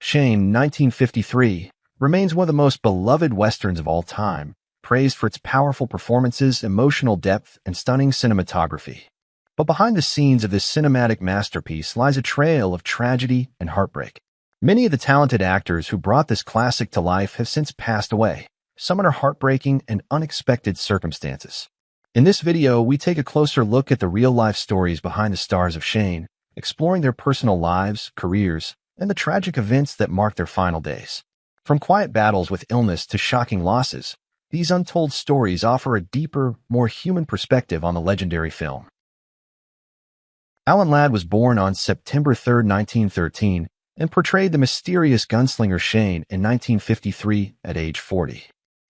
Shane, 1953, remains one of the most beloved westerns of all time, praised for its powerful performances, emotional depth, and stunning cinematography. But behind the scenes of this cinematic masterpiece lies a trail of tragedy and heartbreak. Many of the talented actors who brought this classic to life have since passed away, some under heartbreaking and unexpected circumstances. In this video, we take a closer look at the real-life stories behind the stars of Shane, exploring their personal lives, careers, and the tragic events that marked their final days. From quiet battles with illness to shocking losses, these untold stories offer a deeper, more human perspective on the legendary film. Alan Ladd was born on September 3, 1913, and portrayed the mysterious gunslinger Shane in 1953 at age 40.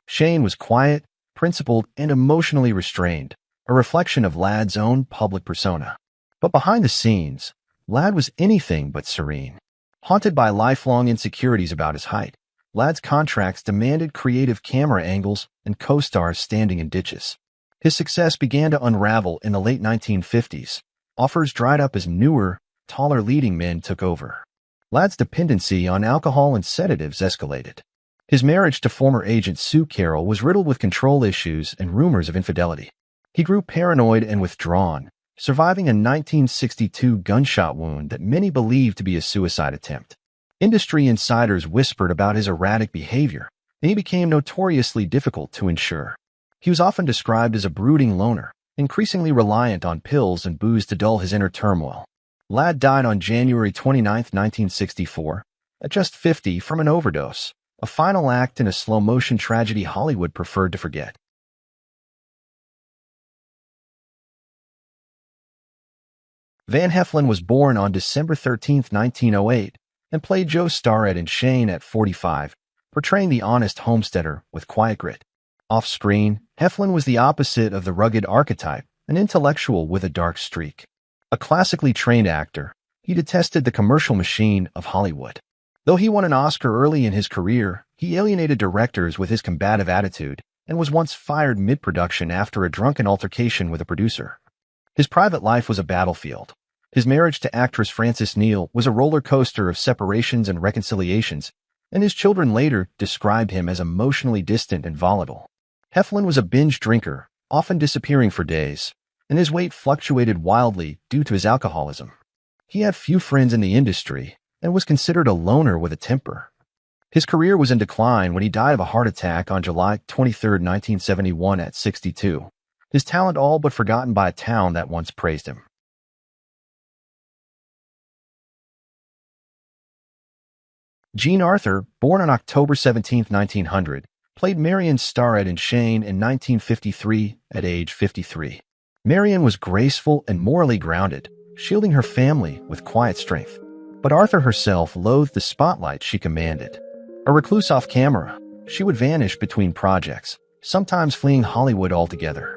Shane was quiet, principled, and emotionally restrained, a reflection of Ladd's own public persona. But behind the scenes, Ladd was anything but serene. Haunted by lifelong insecurities about his height, Ladd's contracts demanded creative camera angles and co-stars standing in ditches. His success began to unravel in the late 1950s. Offers dried up as newer, taller leading men took over. Ladd's dependency on alcohol and sedatives escalated. His marriage to former agent Sue Carroll was riddled with control issues and rumors of infidelity. He grew paranoid and withdrawn, surviving a 1962 gunshot wound that many believed to be a suicide attempt. Industry insiders whispered about his erratic behavior, and he became notoriously difficult to insure. He was often described as a brooding loner, increasingly reliant on pills and booze to dull his inner turmoil. Ladd died on January 29, 1964, at just 50 from an overdose, a final act in a slow-motion tragedy Hollywood preferred to forget. Van Heftlin was born on December 13, 1908, and played Joe Starrett in Shane at 45, portraying the honest homesteader with quiet grit. Off-screen, Heftlin was the opposite of the rugged archetype, an intellectual with a dark streak. A classically trained actor, he detested the commercial machine of Hollywood. Though he won an Oscar early in his career, he alienated directors with his combative attitude and was once fired mid-production after a drunken altercation with a producer. His private life was a battlefield. His marriage to actress Frances Neal was a roller coaster of separations and reconciliations, and his children later described him as emotionally distant and volatile. Heftlin was a binge drinker, often disappearing for days, and his weight fluctuated wildly due to his alcoholism. He had few friends in the industry and was considered a loner with a temper. His career was in decline when he died of a heart attack on July 23, 1971 at 62, his talent all but forgotten by a town that once praised him. Jean Arthur, born on October 17, 1900, played Marion Starrett in Shane in 1953 at age 53. Marion was graceful and morally grounded, shielding her family with quiet strength. But Arthur herself loathed the spotlight she commanded. A recluse off camera, she would vanish between projects, sometimes fleeing Hollywood altogether.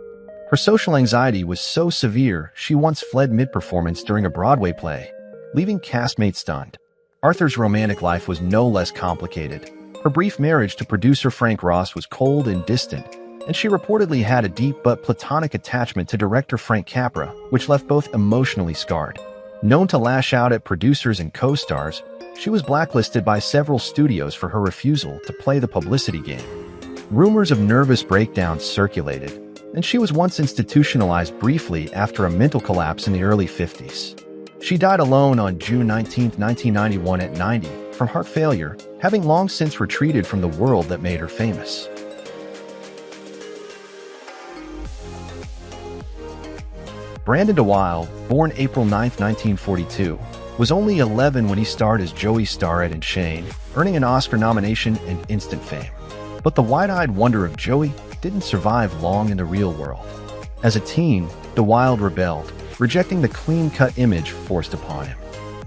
Her social anxiety was so severe she once fled mid-performance during a Broadway play, leaving castmates stunned. Arthur's romantic life was no less complicated. Her brief marriage to producer Frank Ross was cold and distant, and she reportedly had a deep but platonic attachment to director Frank Capra, which left both emotionally scarred. Known to lash out at producers and co-stars, she was blacklisted by several studios for her refusal to play the publicity game. Rumors of nervous breakdowns circulated, and she was once institutionalized briefly after a mental collapse in the early 50s. She died alone on June 19, 1991 at 90 from heart failure, having long since retreated from the world that made her famous. Brandon DeWilde, born April 9, 1942, was only 11 when he starred as Joey Starrett in Shane, earning an Oscar nomination and instant fame. But the wide-eyed wonder of Joey didn't survive long in the real world. As a teen, DeWilde rebelled, rejecting the clean-cut image forced upon him.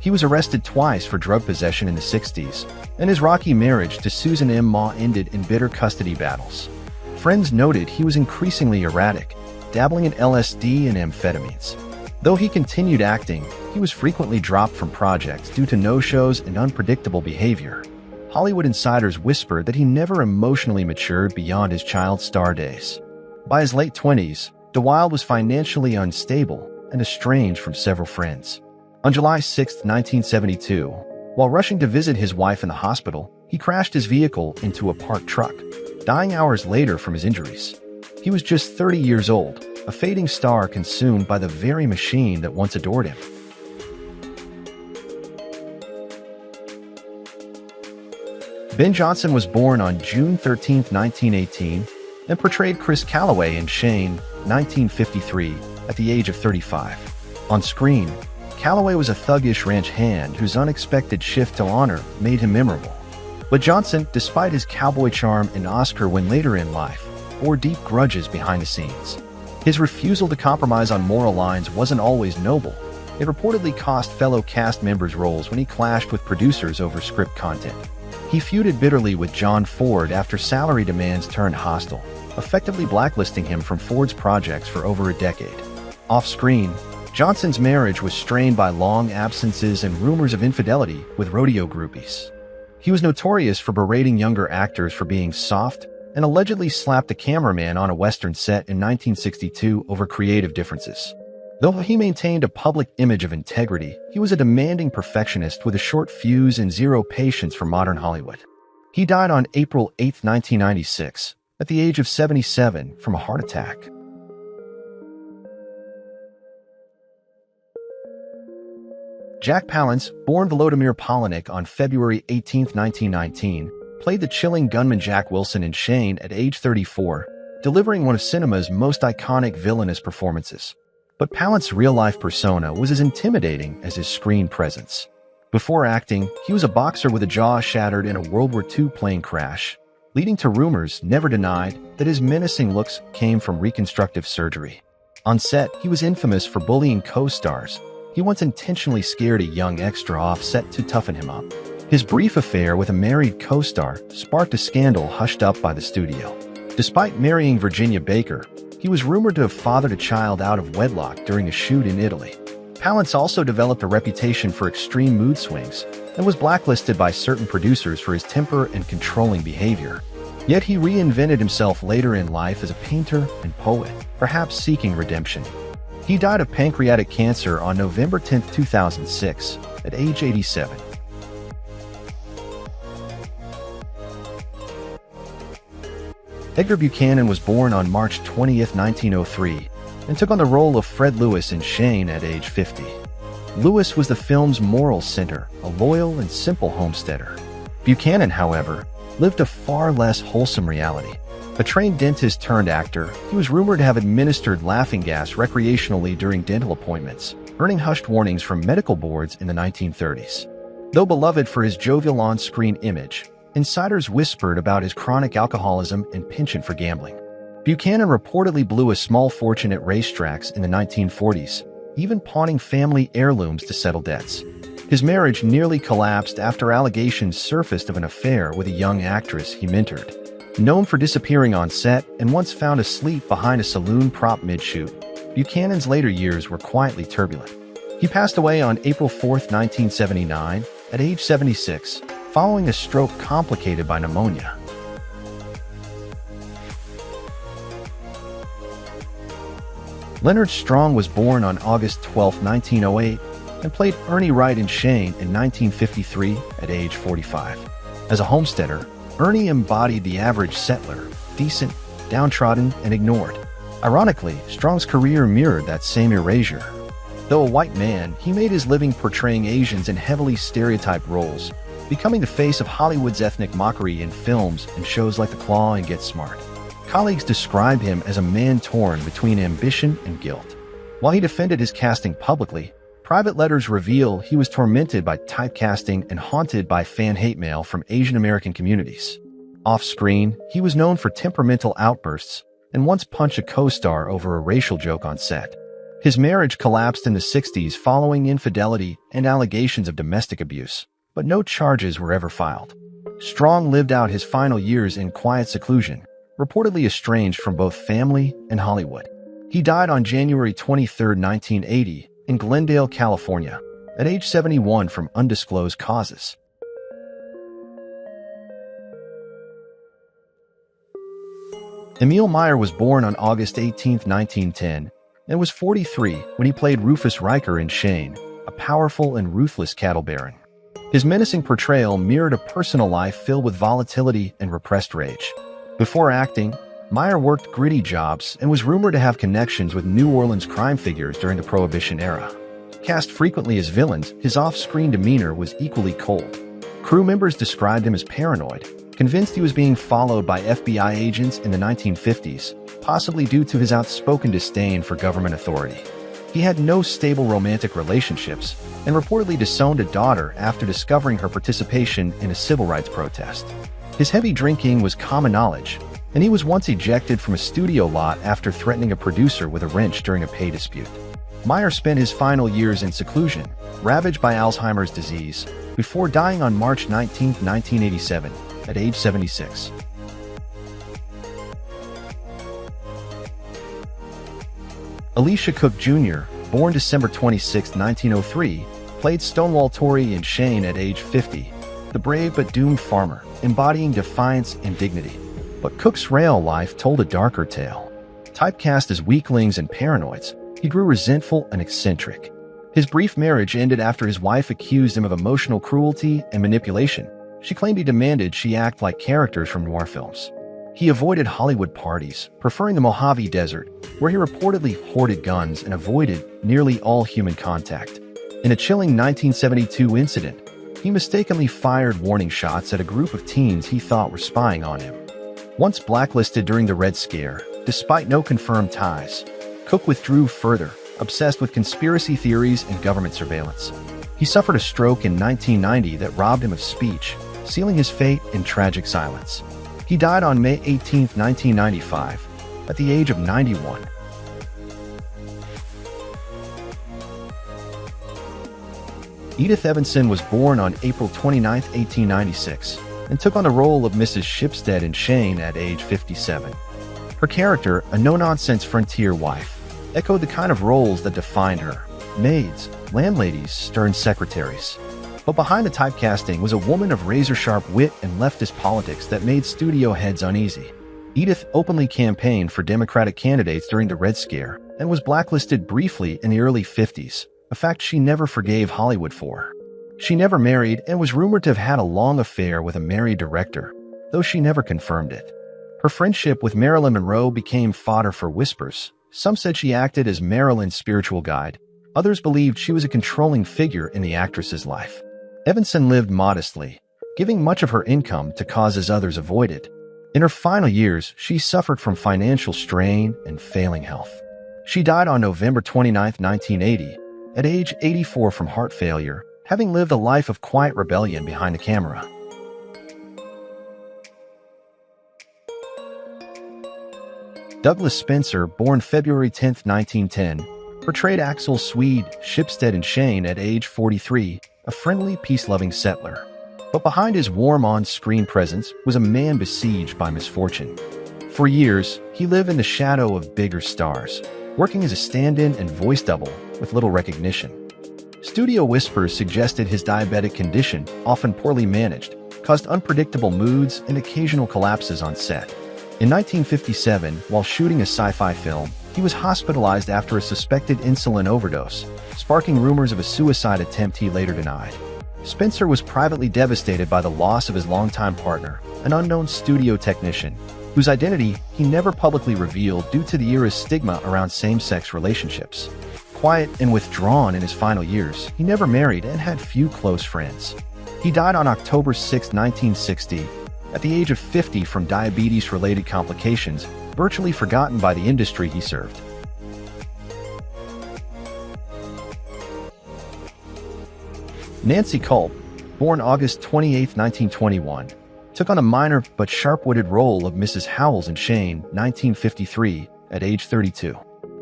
He was arrested twice for drug possession in the 60s, and his rocky marriage to Susan M. Ma ended in bitter custody battles. Friends noted he was increasingly erratic, dabbling in LSD and amphetamines. Though he continued acting, he was frequently dropped from projects due to no-shows and unpredictable behavior. Hollywood insiders whispered that he never emotionally matured beyond his child star days. By his late 20s, DeWilde was financially unstable and estranged from several friends. On July 6, 1972, While rushing to visit his wife in the hospital, he crashed his vehicle into a parked truck, dying hours later from his injuries. He was just 30 years old, a fading star consumed by the very machine that once adored him. Ben Johnson was born on June 13, 1918, and portrayed Chris Calloway in Shane, 1953, at the age of 35. On screen, Calloway was a thuggish ranch hand whose unexpected shift to honor made him memorable. But Johnson, despite his cowboy charm and Oscar win later in life, bore deep grudges behind the scenes. His refusal to compromise on moral lines wasn't always noble. It reportedly cost fellow cast members roles when he clashed with producers over script content. He feuded bitterly with John Ford after salary demands turned hostile, effectively blacklisting him from Ford's projects for over a decade. Off-screen, Johnson's marriage was strained by long absences and rumors of infidelity with rodeo groupies. He was notorious for berating younger actors for being soft and allegedly slapped a cameraman on a Western set in 1962 over creative differences. Though he maintained a public image of integrity, he was a demanding perfectionist with a short fuse and zero patience for modern Hollywood. He died on April 8, 1996, at the age of 77 from a heart attack. Jack Palance, born Volodymyr Polinick on February 18, 1919, played the chilling gunman Jack Wilson in Shane at age 34, delivering one of cinema's most iconic villainous performances. But Palance's real-life persona was as intimidating as his screen presence. Before acting, he was a boxer with a jaw shattered in a World War II plane crash, leading to rumors never denied that his menacing looks came from reconstructive surgery. On set, he was infamous for bullying co-stars. He once intentionally scared a young extra off set to toughen him up. His brief affair with a married co-star sparked a scandal hushed up by the studio. Despite marrying Virginia Baker, he was rumored to have fathered a child out of wedlock during a shoot in Italy. Palance also developed a reputation for extreme mood swings and was blacklisted by certain producers for his temper and controlling behavior. Yet he reinvented himself later in life as a painter and poet, perhaps seeking redemption. He died of pancreatic cancer on November 10, 2006, at age 87. Edgar Buchanan was born on March 20, 1903, and took on the role of Fred Lewis in Shane at age 50. Lewis was the film's moral center, a loyal and simple homesteader. Buchanan, however, lived a far less wholesome reality. A trained dentist turned actor, he was rumored to have administered laughing gas recreationally during dental appointments, earning hushed warnings from medical boards in the 1930s. Though beloved for his jovial on-screen image, insiders whispered about his chronic alcoholism and penchant for gambling. Buchanan reportedly blew a small fortune at racetracks in the 1940s, even pawning family heirlooms to settle debts. His marriage nearly collapsed after allegations surfaced of an affair with a young actress he mentored. Known for disappearing on set and once found asleep behind a saloon prop mid-shoot, Buchanan's later years were quietly turbulent. He passed away on April 4, 1979, at age 76, following a stroke complicated by pneumonia. Leonard Strong was born on August 12, 1908, and played Ernie Wright in Shane in 1953 at age 45. As a homesteader, Ernie embodied the average settler, decent, downtrodden, and ignored. Ironically, Strong's career mirrored that same erasure. Though a white man, he made his living portraying Asians in heavily stereotyped roles, becoming the face of Hollywood's ethnic mockery in films and shows like The Claw and Get Smart. Colleagues described him as a man torn between ambition and guilt. While he defended his casting publicly, private letters reveal he was tormented by typecasting and haunted by fan hate mail from Asian American communities. Off-screen, he was known for temperamental outbursts and once punched a co-star over a racial joke on set. His marriage collapsed in the 60s following infidelity and allegations of domestic abuse, but no charges were ever filed. Strong lived out his final years in quiet seclusion, reportedly estranged from both family and Hollywood. He died on January 23, 1980, in Glendale, California, at age 71 from undisclosed causes. Emil Meyer was born on August 18, 1910, and was 43 when he played Rufus Riker in Shane, a powerful and ruthless cattle baron. His menacing portrayal mirrored a personal life filled with volatility and repressed rage. Before acting, Meyer worked gritty jobs and was rumored to have connections with New Orleans crime figures during the Prohibition era. Cast frequently as villains, his off-screen demeanor was equally cold. Crew members described him as paranoid, convinced he was being followed by FBI agents in the 1950s, possibly due to his outspoken disdain for government authority. He had no stable romantic relationships and reportedly disowned a daughter after discovering her participation in a civil rights protest. His heavy drinking was common knowledge, and he was once ejected from a studio lot after threatening a producer with a wrench during a pay dispute. Meyer spent his final years in seclusion, ravaged by Alzheimer's disease, before dying on March 19, 1987, at age 76. Alicia Cook Jr., born December 26, 1903, played Stonewall Tory in Shane at age 50, the brave but doomed farmer, embodying defiance and dignity. But Cook's real life told a darker tale. Typecast as weaklings and paranoids, he grew resentful and eccentric. His brief marriage ended after his wife accused him of emotional cruelty and manipulation. She claimed he demanded she act like characters from noir films. He avoided Hollywood parties, preferring the Mojave Desert, where he reportedly hoarded guns and avoided nearly all human contact. In a chilling 1972 incident, he mistakenly fired warning shots at a group of teens he thought were spying on him. Once blacklisted during the Red Scare, despite no confirmed ties, Cook withdrew further, obsessed with conspiracy theories and government surveillance. He suffered a stroke in 1990 that robbed him of speech, sealing his fate in tragic silence. He died on May 18, 1995, at the age of 91. Edith Evansson was born on April 29, 1896, and took on the role of Mrs. Shipstead in Shane at age 57. Her character, a no-nonsense frontier wife, echoed the kind of roles that defined her: maids, landladies, stern secretaries. But behind the typecasting was a woman of razor-sharp wit and leftist politics that made studio heads uneasy. Edith openly campaigned for Democratic candidates during the Red Scare and was blacklisted briefly in the early 50s, a fact she never forgave Hollywood for. She never married and was rumored to have had a long affair with a married director, though she never confirmed it. Her friendship with Marilyn Monroe became fodder for whispers. Some said she acted as Marilyn's spiritual guide. Others believed she was a controlling figure in the actress's life. Evansson lived modestly, giving much of her income to causes others avoided. In her final years, she suffered from financial strain and failing health. She died on November 29, 1980, at age 84 from heart failure, having lived a life of quiet rebellion behind the camera. Douglas Spencer, born February 10, 1910, portrayed Axel Swede Shipstead in Shane at age 43, a friendly, peace-loving settler. But behind his warm on-screen presence was a man besieged by misfortune. For years, he lived in the shadow of bigger stars, working as a stand-in and voice double with little recognition. Studio whispers suggested his diabetic condition, often poorly managed, caused unpredictable moods and occasional collapses on set. In 1957, while shooting a sci-fi film, he was hospitalized after a suspected insulin overdose, sparking rumors of a suicide attempt he later denied. Spencer was privately devastated by the loss of his longtime partner, an unknown studio technician, whose identity he never publicly revealed due to the era's stigma around same-sex relationships. Quiet and withdrawn in his final years, he never married and had few close friends. He died on October 6, 1960, at the age of 50 from diabetes-related complications, virtually forgotten by the industry he served. Nancy Culp, born August 28, 1921, took on a minor but sharp-witted role of Mrs. Howells in Shane, 1953, at age 32.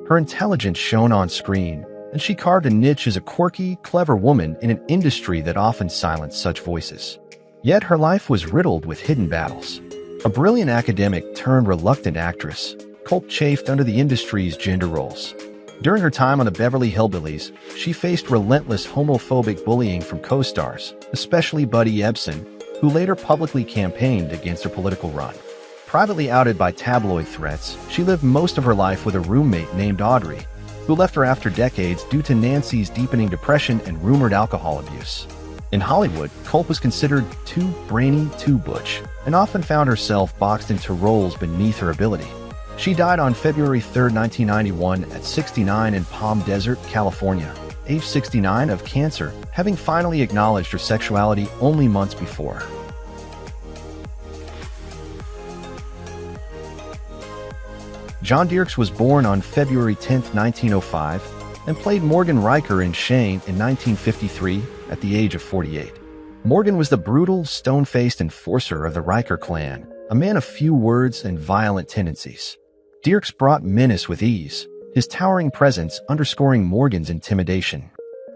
Her intelligence shone on screen, and she carved a niche as a quirky, clever woman in an industry that often silenced such voices. Yet her life was riddled with hidden battles. A brilliant academic turned reluctant actress, Culp chafed under the industry's gender roles. During her time on the Beverly Hillbillies, she faced relentless homophobic bullying from co-stars, especially Buddy Ebsen, who later publicly campaigned against her political run. Privately outed by tabloid threats, she lived most of her life with a roommate named Audrey, who left her after decades due to Nancy's deepening depression and rumored alcohol abuse. In Hollywood, Culp was considered too brainy, too butch, and often found herself boxed into roles beneath her ability. She died on February 3, 1991 at 69 in Palm Desert, California, age 69 of cancer, having finally acknowledged her sexuality only months before. John Dirks was born on February 10, 1905, and played Morgan Riker in Shane in 1953 at the age of 48. Morgan was the brutal, stone-faced enforcer of the Riker clan, a man of few words and violent tendencies. Dirks brought menace with ease, his towering presence underscoring Morgan's intimidation.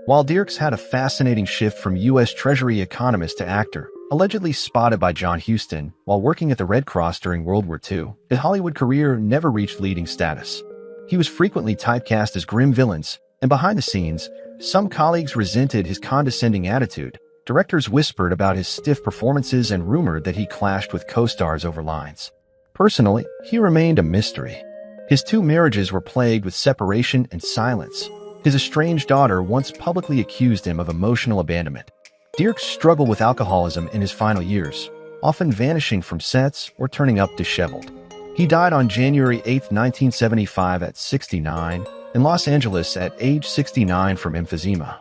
While Dirks had a fascinating shift from U.S. Treasury economist to actor, allegedly spotted by John Huston while working at the Red Cross during World War II, his Hollywood career never reached leading status. He was frequently typecast as grim villains, and behind the scenes, some colleagues resented his condescending attitude. Directors whispered about his stiff performances and rumored that he clashed with co-stars over lines. Personally, he remained a mystery. His 2 marriages were plagued with separation and silence. His estranged daughter once publicly accused him of emotional abandonment. Dirks struggled with alcoholism in his final years, often vanishing from sets or turning up disheveled. He died on January 8, 1975 at 69, in Los Angeles at age 69 from emphysema.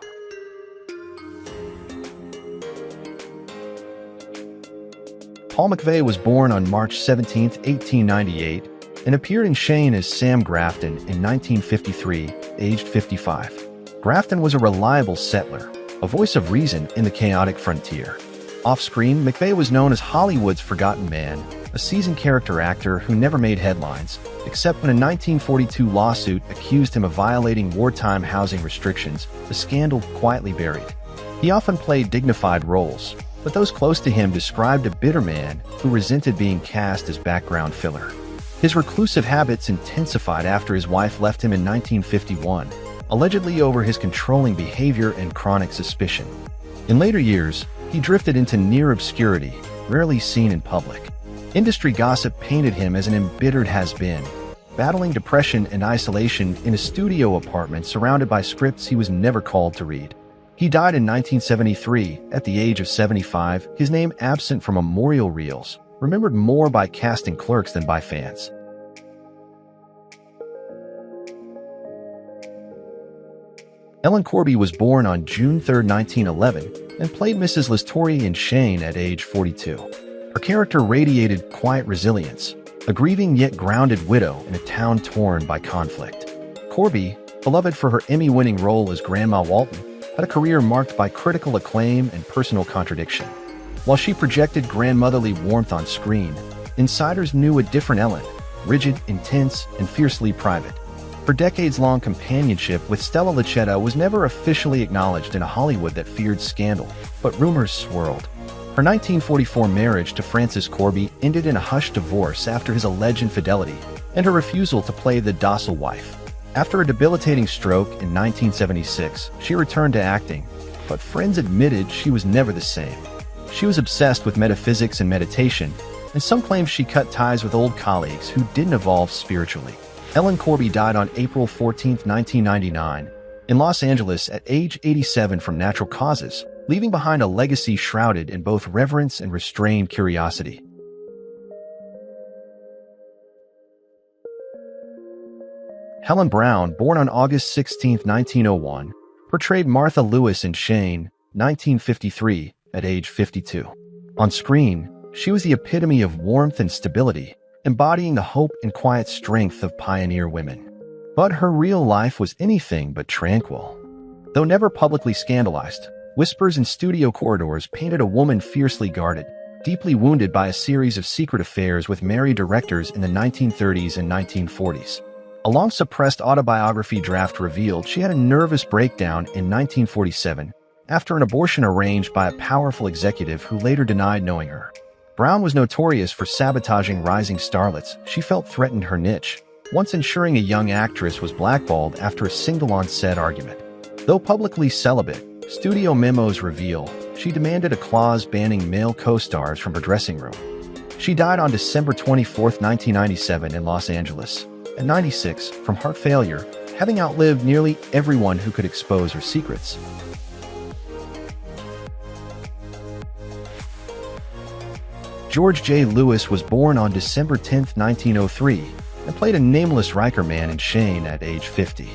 Paul McVey was born on March 17, 1898, and appeared in Shane as Sam Grafton in 1953, aged 55. Grafton was a reliable settler, a voice of reason in the chaotic frontier. Off-screen, McVey was known as Hollywood's forgotten man, a seasoned character actor who never made headlines, except when a 1942 lawsuit accused him of violating wartime housing restrictions, a scandal quietly buried. He often played dignified roles, but those close to him described a bitter man who resented being cast as background filler. His reclusive habits intensified after his wife left him in 1951, allegedly over his controlling behavior and chronic suspicion. In later years, he drifted into near obscurity, rarely seen in public. Industry gossip painted him as an embittered has-been, battling depression and isolation in a studio apartment surrounded by scripts he was never called to read. He died in 1973 at the age of 75, his name absent from memorial reels, remembered more by casting clerks than by fans. Ellen Corby was born on June 3, 1911, and played Mrs. Listori in Shane at age 42. Her character radiated quiet resilience, a grieving yet grounded widow in a town torn by conflict. Corby, beloved for her Emmy-winning role as Grandma Walton, had a career marked by critical acclaim and personal contradiction. While she projected grandmotherly warmth on screen, insiders knew a different Ellen, rigid, intense, and fiercely private. Her decades-long companionship with Stella Lucetta was never officially acknowledged in a Hollywood that feared scandal, but rumors swirled. Her 1944 marriage to Francis Corby ended in a hushed divorce after his alleged infidelity and her refusal to play the docile wife. After a debilitating stroke in 1976, she returned to acting, but friends admitted she was never the same. She was obsessed with metaphysics and meditation, and some claim she cut ties with old colleagues who didn't evolve spiritually. Ellen Corby died on April 14, 1999, in Los Angeles at age 87 from natural causes, leaving behind a legacy shrouded in both reverence and restrained curiosity. Helen Brown, born on August 16, 1901, portrayed Martha Lewis in Shane, 1953, at age 52. On screen, she was the epitome of warmth and stability, embodying the hope and quiet strength of pioneer women. But her real life was anything but tranquil. Though never publicly scandalized, whispers in studio corridors painted a woman fiercely guarded, deeply wounded by a series of secret affairs with married directors in the 1930s and 1940s. A long-suppressed autobiography draft revealed she had a nervous breakdown in 1947 after an abortion arranged by a powerful executive who later denied knowing her. Brown was notorious for sabotaging rising starlets. She felt threatened her niche, once ensuring a young actress was blackballed after a single on-set argument. Though publicly celibate, studio memos reveal she demanded a clause banning male co-stars from her dressing room. She died on December 24, 1997 in Los Angeles, at 96 from heart failure, having outlived nearly everyone who could expose her secrets. George J. Lewis was born on December 10, 1903, and played a nameless Riker man in Shane at age 50.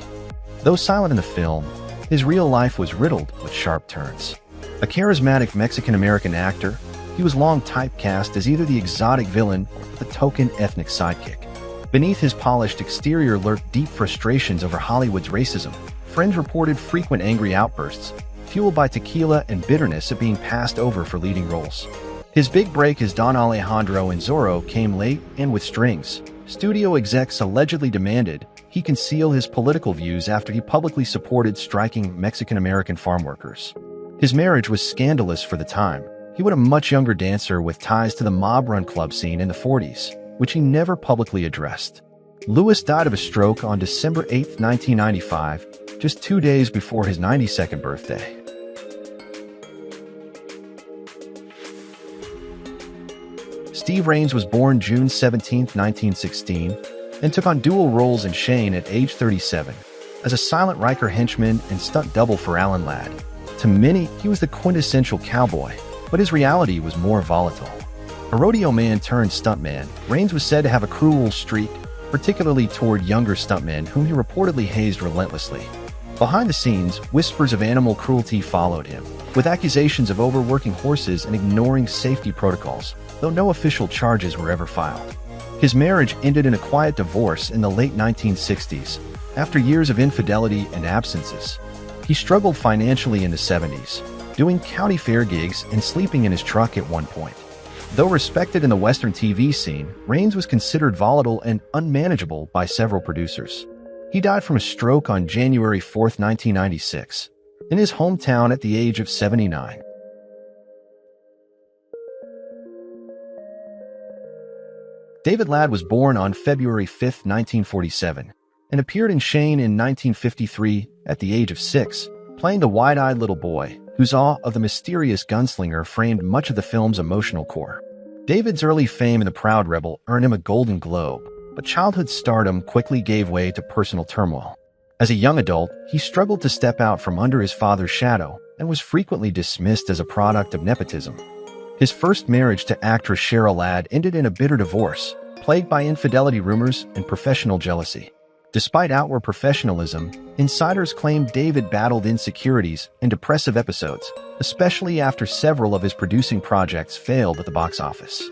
Though silent in the film, his real life was riddled with sharp turns. A charismatic Mexican-American actor, he was long typecast as either the exotic villain or the token ethnic sidekick. Beneath his polished exterior lurked deep frustrations over Hollywood's racism. Friends reported frequent angry outbursts, fueled by tequila and bitterness at being passed over for leading roles. His big break as Don Alejandro in Zorro came late and with strings. Studio execs allegedly demanded he conceal his political views after he publicly supported striking Mexican-American farm workers. His marriage was scandalous for the time. He was a much younger dancer with ties to the mob-run club scene in the 40s, which he never publicly addressed. Lewis died of a stroke on December 8, 1995, just 2 days before his 92nd birthday. Steve Raines was born June 17, 1916, and took on dual roles in Shane at age 37, as a silent Riker henchman and stunt double for Alan Ladd. To many, he was the quintessential cowboy, but his reality was more volatile. A rodeo man turned stuntman, Raines was said to have a cruel streak, particularly toward younger stuntmen whom he reportedly hazed relentlessly. Behind the scenes, whispers of animal cruelty followed him, with accusations of overworking horses and ignoring safety protocols, though no official charges were ever filed. His marriage ended in a quiet divorce in the late 1960s, after years of infidelity and absences. He struggled financially in the 70s, doing county fair gigs and sleeping in his truck at one point. Though respected in the Western TV scene, Raines was considered volatile and unmanageable by several producers. He died from a stroke on January 4, 1996, in his hometown at the age of 79. David Ladd was born on February 5, 1947, and appeared in Shane in 1953 at the age of 6, playing the wide-eyed little boy whose awe of the mysterious gunslinger framed much of the film's emotional core. David's early fame in The Proud Rebel earned him a Golden Globe, but childhood stardom quickly gave way to personal turmoil. As a young adult, he struggled to step out from under his father's shadow and was frequently dismissed as a product of nepotism. His first marriage to actress Cheryl Ladd ended in a bitter divorce, plagued by infidelity rumors and professional jealousy. Despite outward professionalism, insiders claimed David battled insecurities and depressive episodes, especially after several of his producing projects failed at the box office.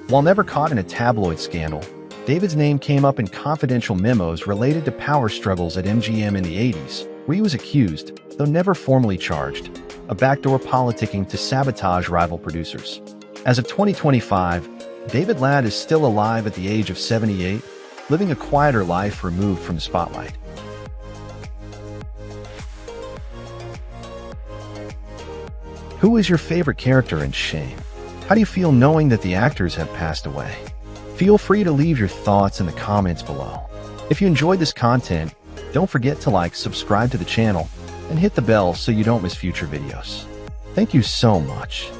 While never caught in a tabloid scandal, David's name came up in confidential memos related to power struggles at MGM in the 80s, where he was accused, though never formally charged, of backdoor politicking to sabotage rival producers. As of 2025, David Ladd is still alive at the age of 78, living a quieter life removed from the spotlight. Who is your favorite character in Shane? How do you feel knowing that the actors have passed away? Feel free to leave your thoughts in the comments below. If you enjoyed this content, don't forget to like, subscribe to the channel, and hit the bell so you don't miss future videos. Thank you so much.